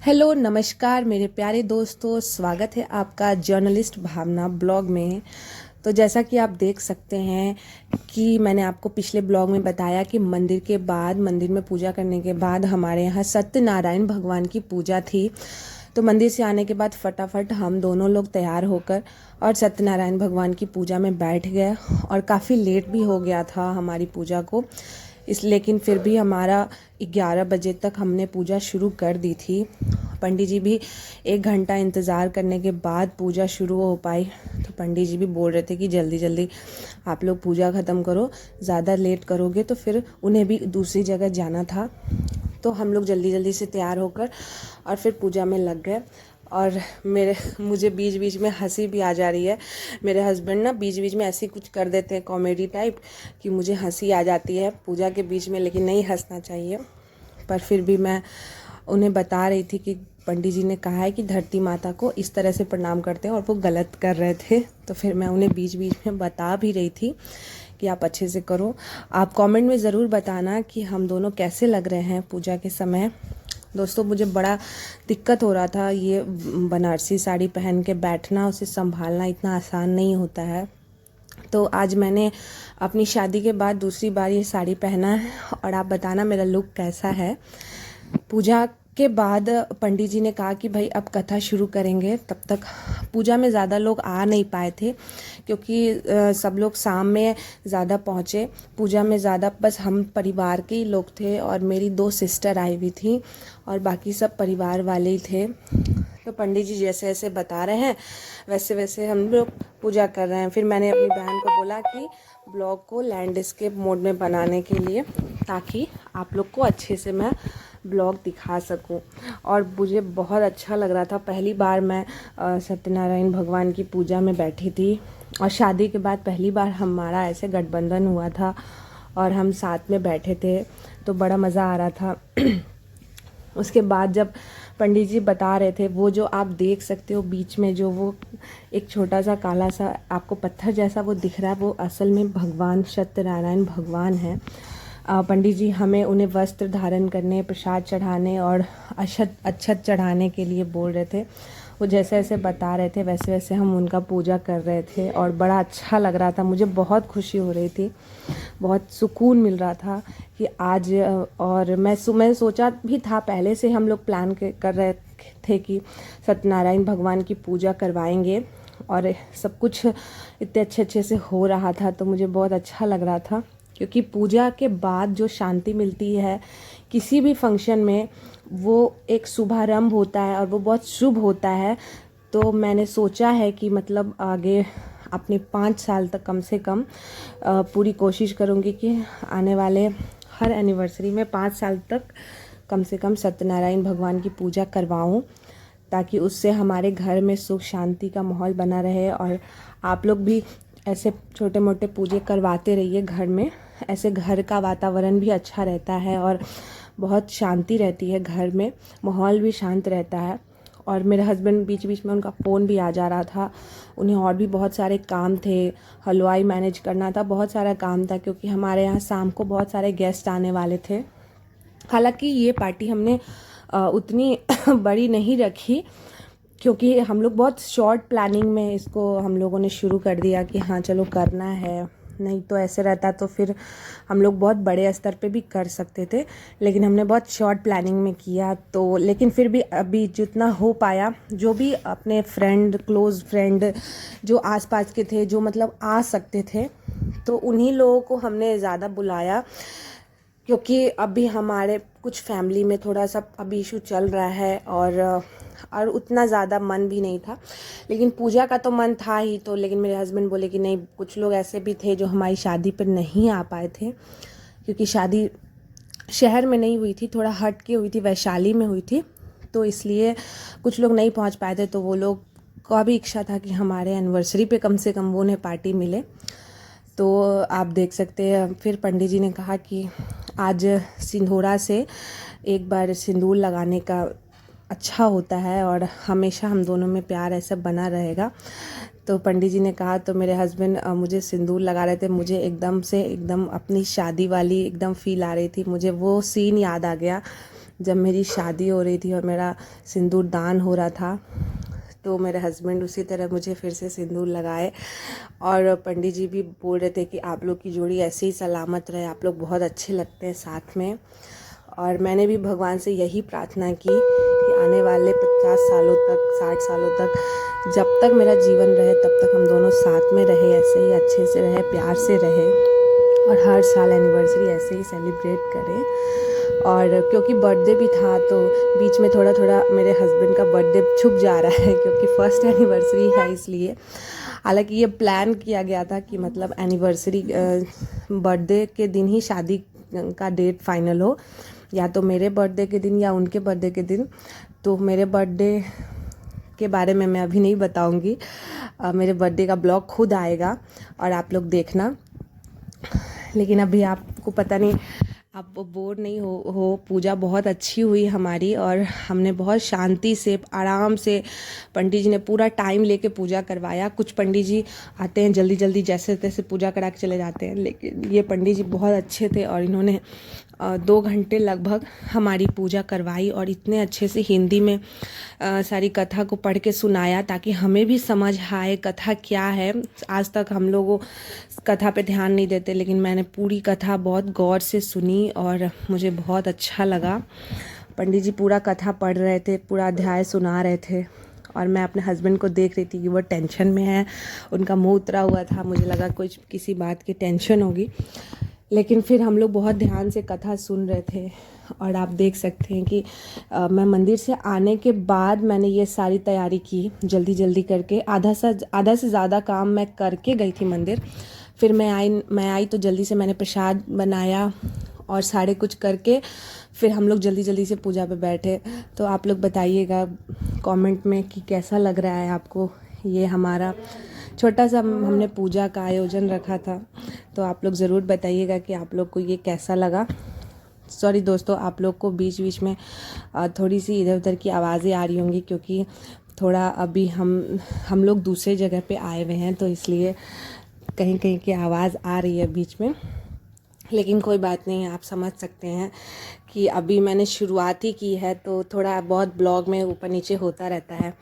Hello नमस्कार मेरे प्यारे दोस्तों, स्वागत है आपका जर्नलिस्ट भावना ब्लॉग में। तो जैसा कि आप देख सकते हैं कि मैंने आपको पिछले ब्लॉग में बताया कि मंदिर में पूजा करने के बाद हमारे यहाँ सत्यनारायण भगवान की पूजा थी। तो मंदिर से आने के बाद फटाफट हम दोनों लोग तैयार होकर और सत्यनारायण भगवान की पूजा में बैठ गए और काफ़ी लेट भी हो गया था हमारी पूजा को। लेकिन फिर भी हमारा 11 बजे तक हमने पूजा शुरू कर दी थी। पंडित जी भी 1 घंटा इंतज़ार करने के बाद पूजा शुरू हो पाई। तो पंडित जी भी बोल रहे थे कि जल्दी जल्दी आप लोग पूजा ख़त्म करो, ज़्यादा लेट करोगे तो फिर उन्हें भी दूसरी जगह जाना था। तो हम लोग जल्दी जल्दी से तैयार होकर और फिर पूजा में लग गए। और मुझे बीच बीच में हंसी भी आ जा रही है। मेरे हस्बैंड ना बीच बीच में ऐसी कुछ कर देते हैं कॉमेडी टाइप कि मुझे हंसी आ जाती है पूजा के बीच में, लेकिन नहीं हंसना चाहिए। पर फिर भी मैं उन्हें बता रही थी कि पंडित जी ने कहा है कि धरती माता को इस तरह से प्रणाम करते हैं और वो गलत कर रहे थे। तो फिर मैं उन्हें बीच बीच में बता भी रही थी कि आप अच्छे से करो। आप कमेंट में ज़रूर बताना कि हम दोनों कैसे लग रहे हैं पूजा के समय। दोस्तों, मुझे बड़ा दिक्कत हो रहा था, ये बनारसी साड़ी पहन के बैठना, उसे संभालना इतना आसान नहीं होता है। तो आज मैंने अपनी शादी के बाद दूसरी बार ये साड़ी पहना है और आप बताना मेरा लुक कैसा है। पूजा के बाद पंडित जी ने कहा कि भाई अब कथा शुरू करेंगे। तब तक पूजा में ज़्यादा लोग आ नहीं पाए थे क्योंकि सब लोग शाम में ज़्यादा पहुँचे। पूजा में ज़्यादा बस हम परिवार के ही लोग थे और मेरी 2 सिस्टर आई हुई थी और बाकी सब परिवार वाले ही थे। तो पंडित जी जैसे जैसे बता रहे हैं वैसे वैसे हम लोग पूजा कर रहे हैं। फिर मैंने अपनी बहन को बोला कि ब्लॉग को लैंडस्केप मोड में बनाने के लिए, ताकि आप लोग को अच्छे से मैं ब्लॉग दिखा सकूं। और मुझे बहुत अच्छा लग रहा था, पहली बार मैं सत्यनारायण भगवान की पूजा में बैठी थी और शादी के बाद पहली बार हमारा ऐसे गठबंधन हुआ था और हम साथ में बैठे थे, तो बड़ा मज़ा आ रहा था। उसके बाद जब पंडित जी बता रहे थे, वो जो आप देख सकते हो बीच में जो वो एक छोटा सा काला सा आपको पत्थर जैसा वो दिख रहा है, वो असल में भगवान सत्यनारायण भगवान है। पंडित जी हमें उन्हें वस्त्र धारण करने, प्रसाद चढ़ाने और अक्षत चढ़ाने के लिए बोल रहे थे। वो जैसे जैसे बता रहे थे वैसे वैसे हम उनका पूजा कर रहे थे और बड़ा अच्छा लग रहा था। मुझे बहुत खुशी हो रही थी, बहुत सुकून मिल रहा था कि आज। और मैं सोचा भी था, पहले से हम लोग प्लान कर रहे थे कि सत्यनारायण भगवान की पूजा करवाएंगे और सब कुछ इतने अच्छे से हो रहा था। तो मुझे बहुत अच्छा लग रहा था क्योंकि पूजा के बाद जो शांति मिलती है किसी भी फंक्शन में, वो एक शुभारंभ होता है और वो बहुत शुभ होता है। तो मैंने सोचा है कि मतलब आगे अपने 5 साल तक कम से कम पूरी कोशिश करूँगी कि आने वाले हर एनिवर्सरी में 5 साल तक कम से कम सत्यनारायण भगवान की पूजा करवाऊँ, ताकि उससे हमारे घर में सुख शांति का माहौल बना रहे। और आप लोग भी ऐसे छोटे मोटे पूजे करवाते रहिए घर में, ऐसे घर का वातावरण भी अच्छा रहता है और बहुत शांति रहती है घर में, माहौल भी शांत रहता है। और मेरे हस्बैंड बीच बीच में उनका फ़ोन भी आ जा रहा था, उन्हें और भी बहुत सारे काम थे, हलवाई मैनेज करना था, बहुत सारा काम था क्योंकि हमारे यहाँ शाम को बहुत सारे गेस्ट आने वाले थे। हालांकि ये पार्टी हमने उतनी बड़ी नहीं रखी क्योंकि हम लोग बहुत शॉर्ट प्लानिंग में इसको हम लोगों ने शुरू कर दिया कि हाँ चलो करना है। नहीं तो ऐसे रहता तो फिर हम लोग बहुत बड़े स्तर पे भी कर सकते थे, लेकिन हमने बहुत शॉर्ट प्लानिंग में किया। तो लेकिन फिर भी अभी जितना हो पाया, जो भी अपने फ्रेंड, क्लोज़ फ्रेंड जो आसपास के थे, जो मतलब आ सकते थे, तो उन्हीं लोगों को हमने ज़्यादा बुलाया क्योंकि अभी हमारे कुछ फैमिली में थोड़ा सा अभी इशू चल रहा है और उतना ज़्यादा मन भी नहीं था। लेकिन पूजा का तो मन था ही। तो लेकिन मेरे हस्बैंड बोले कि नहीं, कुछ लोग ऐसे भी थे जो हमारी शादी पर नहीं आ पाए थे क्योंकि शादी शहर में नहीं हुई थी, थोड़ा हट के हुई थी, वैशाली में हुई थी। तो इसलिए कुछ लोग नहीं पहुंच पाए थे। तो वो लोग का भी इच्छा था कि हमारे एनिवर्सरी पे कम से कम वो उन्हें पार्टी मिले। तो आप देख सकते हैं, फिर पंडित जी ने कहा कि आज सिंदूरा से एक बार सिंदूर लगाने का अच्छा होता है और हमेशा हम दोनों में प्यार ऐसा बना रहेगा। तो पंडित जी ने कहा, तो मेरे हस्बैंड मुझे सिंदूर लगा रहे थे। मुझे एकदम अपनी शादी वाली एकदम फील आ रही थी, मुझे वो सीन याद आ गया जब मेरी शादी हो रही थी और मेरा सिंदूर दान हो रहा था, तो मेरे हस्बैंड उसी तरह मुझे फिर से सिंदूर लगाए। और पंडित जी भी बोल रहे थे कि आप लोग की जोड़ी ऐसे ही सलामत रहे, आप लोग बहुत अच्छे लगते हैं साथ में। और मैंने भी भगवान से यही प्रार्थना की कि आने वाले 50 सालों तक, 60 सालों तक, जब तक मेरा जीवन रहे तब तक हम दोनों साथ में रहे, ऐसे ही अच्छे से रहे, प्यार से रहे, और हर साल एनिवर्सरी ऐसे ही सेलिब्रेट करें। और क्योंकि बर्थडे भी था तो बीच में थोड़ा थोड़ा मेरे हस्बैंड का बर्थडे छुप जा रहा है, क्योंकि फर्स्ट एनिवर्सरी है इसलिए। हालांकि ये प्लान किया गया था कि मतलब एनिवर्सरी बर्थडे के दिन ही शादी का डेट फाइनल हो, या तो मेरे बर्थडे के दिन या उनके बर्थडे के दिन। तो मेरे बर्थडे के बारे में मैं अभी नहीं बताऊंगी, मेरे बर्थडे का ब्लॉग खुद आएगा और आप लोग देखना। लेकिन अभी आपको पता नहीं, आप बोर नहीं हो। पूजा बहुत अच्छी हुई हमारी, और हमने बहुत शांति से, आराम से, पंडित जी ने पूरा टाइम लेके पूजा करवाया। कुछ पंडित जी आते हैं जल्दी जल्दी जैसे तैसे पूजा करा के चले जाते हैं, लेकिन ये पंडित जी बहुत अच्छे थे और इन्होंने 2 घंटे लगभग हमारी पूजा करवाई, और इतने अच्छे से हिंदी में सारी कथा को पढ़ के सुनाया ताकि हमें भी समझ आए कथा क्या है। आज तक हम लोगों कथा पे ध्यान नहीं देते, लेकिन मैंने पूरी कथा बहुत गौर से सुनी और मुझे बहुत अच्छा लगा। पंडित जी पूरा कथा पढ़ रहे थे, पूरा अध्याय सुना रहे थे, और मैं अपने हस्बैंड को देख रही थी कि वो टेंशन में है, उनका मुंह उतरा हुआ था। मुझे लगा कुछ किसी बात की टेंशन होगी, लेकिन फिर हम लोग बहुत ध्यान से कथा सुन रहे थे। और आप देख सकते हैं कि मैं मंदिर से आने के बाद मैंने ये सारी तैयारी की जल्दी जल्दी करके। आधा से ज़्यादा काम मैं करके गई थी मंदिर। फिर मैं आई तो जल्दी से मैंने प्रसाद बनाया और सारे कुछ करके फिर हम लोग जल्दी जल्दी से पूजा पे बैठे। तो आप लोग बताइएगा कमेंट में कि कैसा लग रहा है आपको। ये हमारा छोटा सा हमने पूजा का आयोजन रखा था, तो आप लोग ज़रूर बताइएगा कि आप लोग को ये कैसा लगा। सॉरी दोस्तों, आप लोग को बीच बीच में थोड़ी सी इधर उधर की आवाज़ें आ रही होंगी, क्योंकि थोड़ा अभी हम लोग दूसरे जगह पे आए हुए हैं, तो इसलिए कहीं कहीं की आवाज़ आ रही है बीच में। लेकिन कोई बात नहीं, आप समझ सकते हैं कि अभी मैंने शुरुआत ही की है, तो थोड़ा बहुत ब्लॉग में ऊपर नीचे होता रहता है,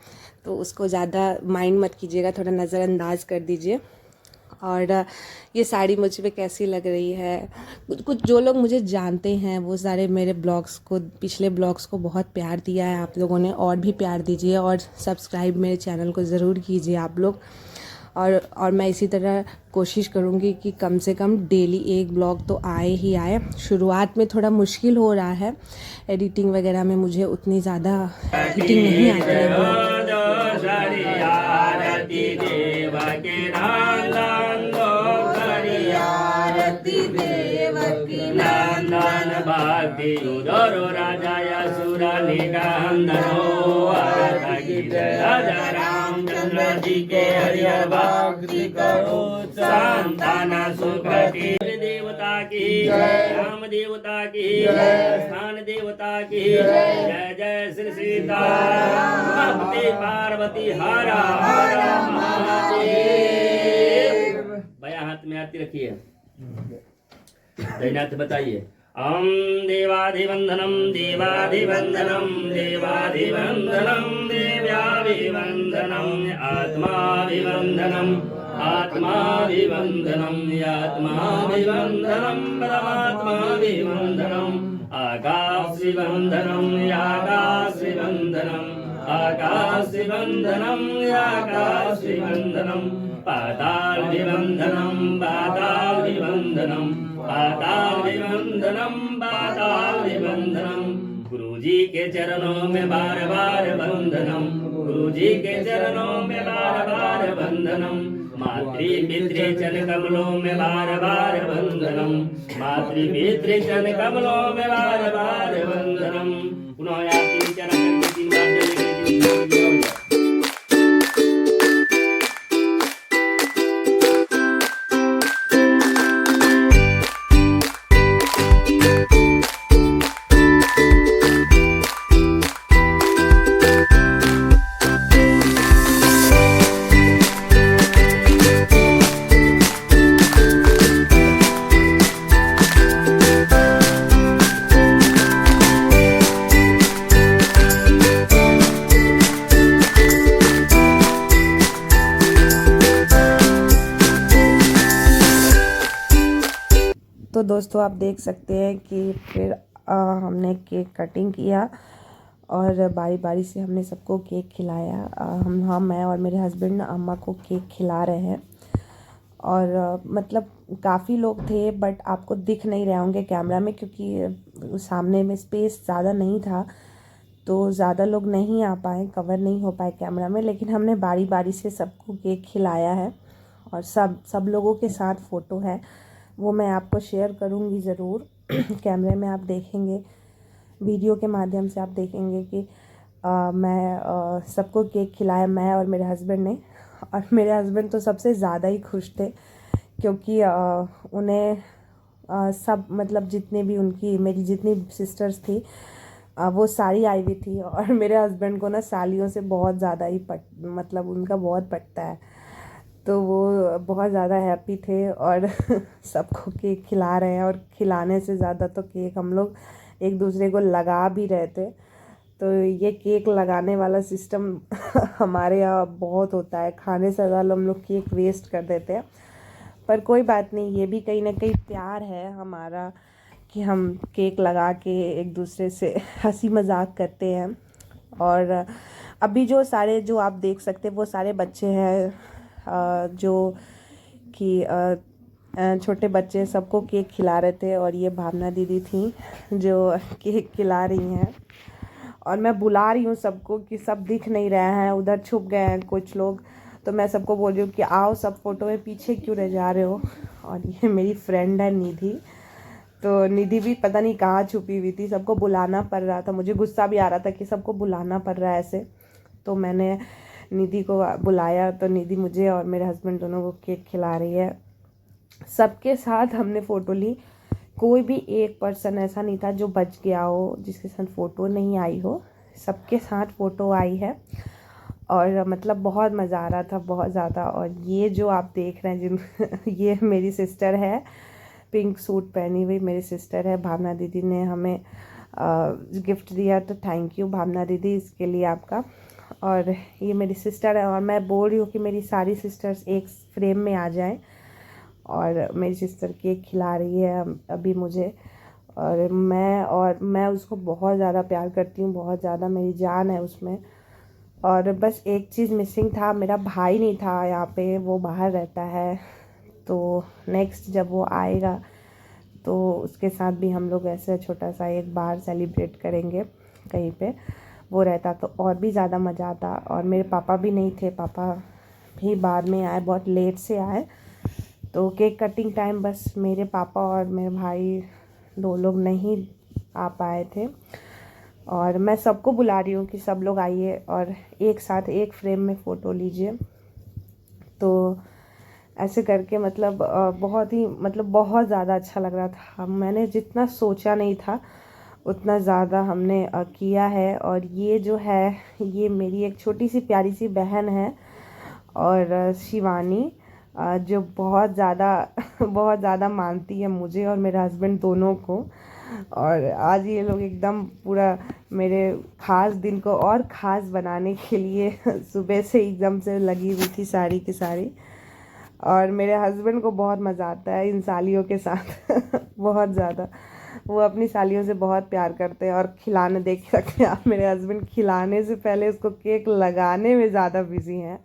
तो उसको ज़्यादा माइंड मत कीजिएगा, थोड़ा नज़रअंदाज कर दीजिए। और ये साड़ी मुझ पे कैसी लग रही है, कुछ जो लोग मुझे जानते हैं वो सारे मेरे ब्लॉग्स को, पिछले ब्लॉग्स को बहुत प्यार दिया है आप लोगों ने, और भी प्यार दीजिए, और सब्सक्राइब मेरे चैनल को ज़रूर कीजिए आप लोग। और मैं इसी तरह कोशिश करूँगी कि कम से कम डेली एक ब्लॉग तो आए ही आए। शुरुआत में थोड़ा मुश्किल हो रहा है, एडिटिंग वगैरह में मुझे उतनी ज़्यादा एडिटिंग नहीं आती है। राजा जी के हरिहर भक्ति करो, संताना सुखती। देवता की राम देवता की स्थान देवता की जय जय श्री सीताराम पार्वती हर हर महादेव। भैया हाथ में आरती रखिए, दैनाथ बताइए। ओम देवाधिवंदनम देवाधिवंदनम देवाधिवंदनम देव्याभिवंदनम आत्माभिवंदनम आत्माभिवंदनम आत्माभिवंदनम परमात्माभिवंदनम आकाशविवंदनम आकाशविवंदनम आकाशविवंदनम आकाशविवंदनम पातालविवंदनम पातालविवंदनम पातालविवंदनम पातालविवंदनम। गुरुजी के चरणों में बार बार वंदनम, गुरुजी के चरणों में बार बार वंदनम। मातृ पितृ चरण कमलों में बार बार वंदनम, मातृ पितृ चरण कमलों में बार बार वंदनम। पुनः याति चरण करके 3 बार जय जय। दोस्तों आप देख सकते हैं कि फिर हमने केक कटिंग किया और बारी बारी से हमने सबको केक खिलाया। मैं और मेरे हस्बैंड अम्मा को केक खिला रहे हैं। और मतलब काफ़ी लोग थे, बट आपको दिख नहीं रहे होंगे कैमरा में क्योंकि सामने में स्पेस ज़्यादा नहीं था, तो ज़्यादा लोग नहीं आ पाए, कवर नहीं हो पाए कैमरा में। लेकिन हमने बारी बारी से सबको केक खिलाया है और सब लोगों के साथ फ़ोटो है, वो मैं आपको शेयर करूँगी ज़रूर। कैमरे में आप देखेंगे, वीडियो के माध्यम से आप देखेंगे कि मैं सबको केक खिलाया, मैं और मेरे हस्बैंड ने। और मेरे हस्बैंड तो सबसे ज़्यादा ही खुश थे क्योंकि उन्हें सब मतलब जितने भी उनकी मेरी जितनी सिस्टर्स थी वो सारी आई हुई थी। और मेरे हस्बैंड को ना सालियों से बहुत ज़्यादा ही मतलब उनका बहुत पटता है, तो वो बहुत ज़्यादा हैप्पी थे और सबको केक खिला रहे हैं। और खिलाने से ज़्यादा तो केक हम लोग एक दूसरे को लगा भी रहे थे। तो ये केक लगाने वाला सिस्टम हमारे यहाँ बहुत होता है, खाने से ज़्यादा हम लोग केक वेस्ट कर देते हैं। पर कोई बात नहीं, ये भी कहीं ना कहीं प्यार है हमारा कि हम केक लगा के एक दूसरे से हंसी मजाक करते हैं। और अभी जो आप देख सकते हैं वो सारे बच्चे हैं जो कि छोटे बच्चे सबको केक खिला रहे थे। और ये भावना दीदी थी जो केक खिला रही हैं। और मैं बुला रही हूँ सबको कि सब दिख नहीं रहे हैं, उधर छुप गए हैं कुछ लोग, तो मैं सबको बोल रही हूँ कि आओ, सब फ़ोटो में पीछे क्यों रह जा रहे हो। और ये मेरी फ्रेंड है निधि, तो निधि भी पता नहीं कहाँ छुपी हुई थी, सबको बुलाना पड़ रहा था। मुझे गुस्सा भी आ रहा था कि सबको बुलाना पड़ रहा है ऐसे, तो मैंने निधि को बुलाया। तो निधि मुझे और मेरे हस्बैंड दोनों को केक खिला रही है। सबके साथ हमने फ़ोटो ली, कोई भी एक पर्सन ऐसा नहीं था जो बच गया हो, जिसके साथ फ़ोटो नहीं आई हो। सबके साथ फ़ोटो आई है और मतलब बहुत मज़ा आ रहा था, बहुत ज़्यादा। और ये जो आप देख रहे हैं जिन ये मेरी सिस्टर है, पिंक सूट पहनी हुई मेरी सिस्टर है। भावना दीदी ने हमें गिफ्ट दिया, तो थैंक यू भावना दीदी इसके लिए आपका। और ये मेरी सिस्टर है और मैं बोल रही हूँ कि मेरी सारी सिस्टर्स एक फ्रेम में आ जाएं। और मेरी सिस्टर केक खिला रही है अभी मुझे, और मैं उसको बहुत ज़्यादा प्यार करती हूँ, बहुत ज़्यादा, मेरी जान है उसमें। और बस एक चीज़ मिसिंग था, मेरा भाई नहीं था यहाँ पे, वो बाहर रहता है। तो नेक्स्ट जब वो आएगा तो उसके साथ भी हम लोग ऐसे छोटा सा एक बार सेलिब्रेट करेंगे कहीं पे, वो रहता तो और भी ज़्यादा मज़ा आता। और मेरे पापा भी नहीं थे, पापा भी बाद में आए, बहुत लेट से आए। तो केक कटिंग टाइम बस मेरे पापा और मेरे भाई 2 लोग नहीं आ पाए थे। और मैं सबको बुला रही हूँ कि सब लोग आइए और एक साथ एक फ्रेम में फ़ोटो लीजिए। तो ऐसे करके मतलब बहुत ही मतलब बहुत ज़्यादा अच्छा लग रहा था। मैंने जितना सोचा नहीं था उतना ज़्यादा हमने किया है। और ये जो है, ये मेरी एक छोटी सी प्यारी सी बहन है, और शिवानी, जो बहुत ज़्यादा बहुत ज़्यादा मानती है मुझे और मेरे हस्बैंड दोनों को। और आज ये लोग एकदम पूरा मेरे ख़ास दिन को और ख़ास बनाने के लिए सुबह से एकदम से लगी हुई थी सारी की सारी। और मेरे हस्बैंड को बहुत मज़ा आता है इन सालियों के साथ बहुत ज़्यादा, वो अपनी सालियों से बहुत प्यार करते हैं। और खिलाने, देख सकते हैं आप, मेरे हस्बैंड खिलाने से पहले उसको केक लगाने में ज़्यादा बिजी हैं।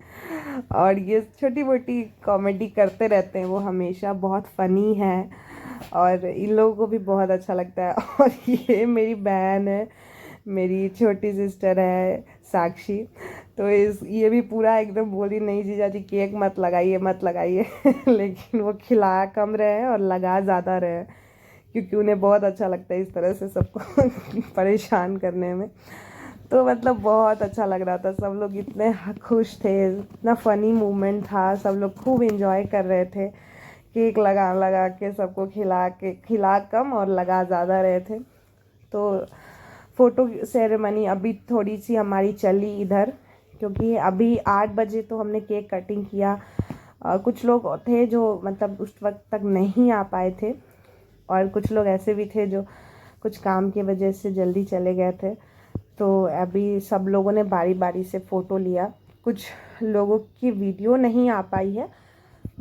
और ये छोटी मोटी कॉमेडी करते रहते हैं वो हमेशा, बहुत फ़नी है और इन लोगों को भी बहुत अच्छा लगता है। और ये मेरी बहन है, मेरी छोटी सिस्टर है साक्षी, तो ये भी पूरा एकदम बोली नहीं जीजा जी केक मत लगाइए मत लगाइए लेकिन वो खिला कम रहे हैं और लगा ज़्यादा रहे हैं, क्योंकि उन्हें बहुत अच्छा लगता है इस तरह से सबको परेशान करने में। तो मतलब बहुत अच्छा लग रहा था, सब लोग इतने खुश थे, इतना फ़नी मोमेंट था, सब लोग खूब एंजॉय कर रहे थे। केक लगा लगा के सबको खिला कम और लगा ज़्यादा रहे थे। तो फ़ोटो सेरेमनी अभी थोड़ी सी हमारी चली इधर, क्योंकि अभी 8 बजे तो हमने केक कटिंग किया। कुछ लोग थे जो मतलब उस वक्त तक नहीं आ पाए थे, और कुछ लोग ऐसे भी थे जो कुछ काम की वजह से जल्दी चले गए थे। तो अभी सब लोगों ने बारी बारी से फ़ोटो लिया। कुछ लोगों की वीडियो नहीं आ पाई है,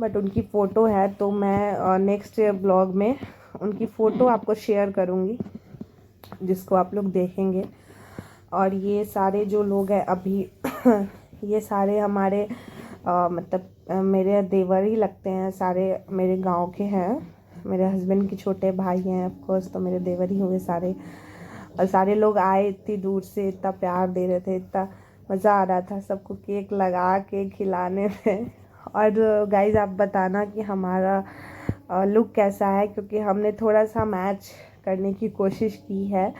बट उनकी फ़ोटो है, तो मैं नेक्स्ट ब्लॉग में उनकी फ़ोटो आपको शेयर करूँगी जिसको आप लोग देखेंगे। और ये सारे जो लोग हैं अभी ये सारे हमारे मतलब मेरे देवर ही लगते हैं, सारे मेरे गांव के हैं, मेरे हस्बैंड के छोटे भाई हैं ऑफ कोर्स, तो मेरे देवर ही हुए सारे। और सारे लोग आए इतनी दूर से, इतना प्यार दे रहे थे, इतना मज़ा आ रहा था सबको केक लगा के खिलाने में। और गाइज़ आप बताना कि हमारा लुक कैसा है, क्योंकि हमने थोड़ा सा मैच करने की कोशिश की है।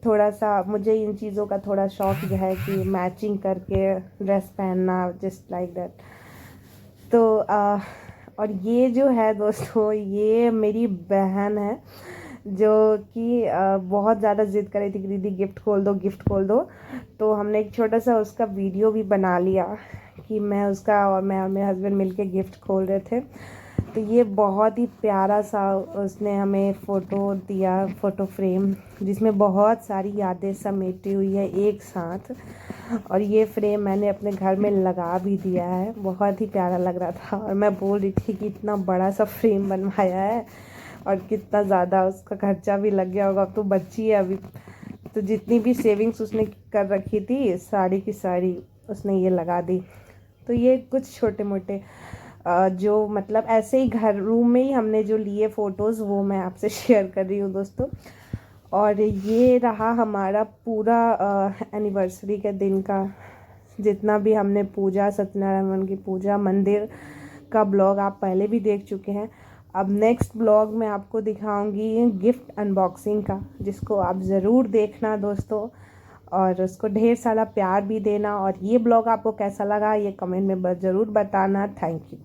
थोड़ा सा मुझे इन चीज़ों का थोड़ा शौक है कि मैचिंग करके ड्रेस पहनना, जस्ट लाइक दैट। तो और ये जो है दोस्तों, ये मेरी बहन है जो कि बहुत ज़्यादा ज़िद कर रही थी कि दीदी गिफ्ट खोल दो, गिफ्ट खोल दो। तो हमने एक छोटा सा उसका वीडियो भी बना लिया कि मैं उसका और मेरे हस्बैंड मिलके गिफ्ट खोल रहे थे। तो ये बहुत ही प्यारा सा उसने हमें फ़ोटो दिया, फ़ोटो फ्रेम, जिसमें बहुत सारी यादें समेटी हुई है एक साथ। और ये फ्रेम मैंने अपने घर में लगा भी दिया है, बहुत ही प्यारा लग रहा था। और मैं बोल रही थी कि इतना बड़ा सा फ्रेम बनवाया है और कितना ज़्यादा उसका खर्चा भी लग गया होगा, अब तो बच्ची है अभी। तो जितनी भी सेविंग्स उसने कर रखी थी सारी की सारी उसने ये लगा दी। तो ये कुछ छोटे मोटे जो मतलब ऐसे ही घर रूम में ही हमने जो लिए फ़ोटोज़ वो मैं आपसे शेयर कर रही हूँ दोस्तों। और ये रहा हमारा पूरा एनिवर्सरी के दिन का, जितना भी हमने पूजा, सत्यनारायण की पूजा, मंदिर का ब्लॉग आप पहले भी देख चुके हैं। अब नेक्स्ट ब्लॉग में आपको दिखाऊंगी गिफ्ट अनबॉक्सिंग का, जिसको आप ज़रूर देखना दोस्तों, और उसको ढेर सारा प्यार भी देना। और ये ब्लॉग आपको कैसा लगा ये कमेंट में ज़रूर बताना। Thank you.